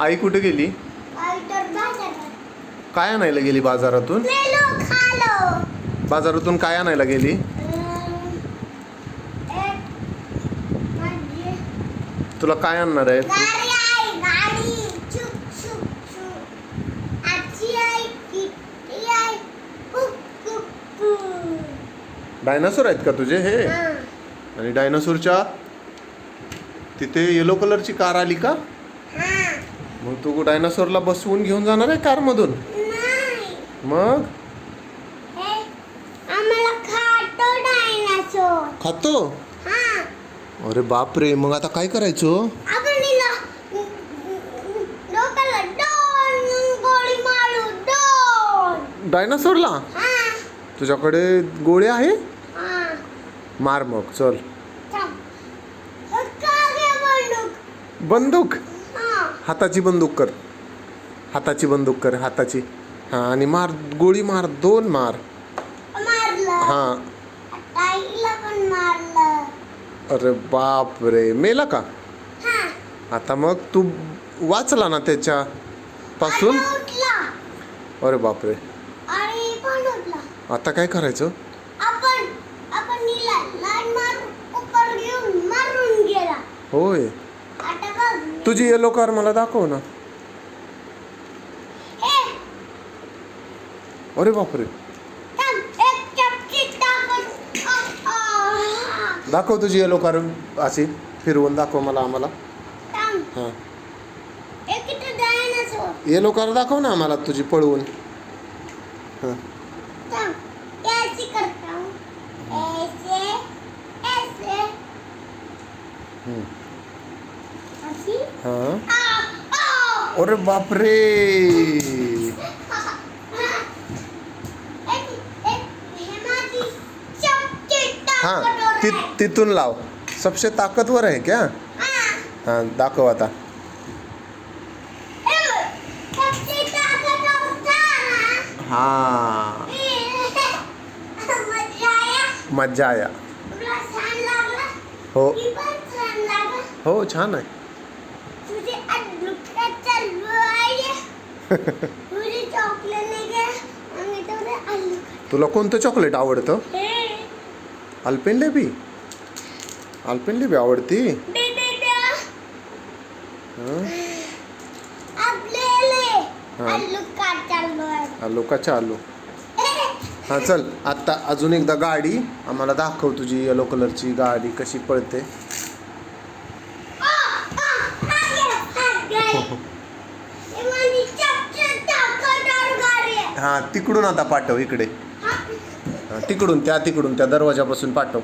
आई कुठे गेली? काय आणायला गेली बाजारातून? बाजारातून काय आणायला गेली? तुला काय आणणार आहे? डायनासोर आहेत का तुझे हे? आणि डायनासोरच्या तिथे येलो कलरची कार आली का? मग तू डायनासोरला बसवून घेऊन जाणार आहे कार मधून? मग खातो? अरे बाप रे, मग आता काय करायचं? डायनासोरला? तुझ्याकडे गोळे आहे? मार मग, चल. बंदूक? हाताची बंदूक कर. हाताची बंदूक कर, हाताची. हा, आणि मार, गोळी मार, 2 मार. हा. अरे बाप रे, मेला का? आता मग तू वाचला ना त्याच्या पासून? अरे बाप रे, आता काय करायचं? होय, तुझी येलो कार मला दाखव ना. अरे बापरे, दाखव तुझी येलो कार, अशी फिरवून दाखव मला, आम्हाला. हां, येलो कार दाखव ना आम्हाला तुझी पळवून. हां, हां. अरे बापरे, हाँ, तिथून लाव. सबसे ताकतवर आहे क्या? हाँ, दाखव आता. हाँ, मजा आया. हो हो, छान आहे. तुला कोणतं चॉकलेट आवडतं? अल्पेनलिबे? अल्पेनलिबे आवडती? आलू का चालू? हां, चल आता अजून एकदा गाडी आम्हाला दाखव, तुझी येलो कलरची गाडी कशी पळते. हां, तिकडून आता पाठव इकडे. हां, तिकडून त्या दरवाजापासून पाठव.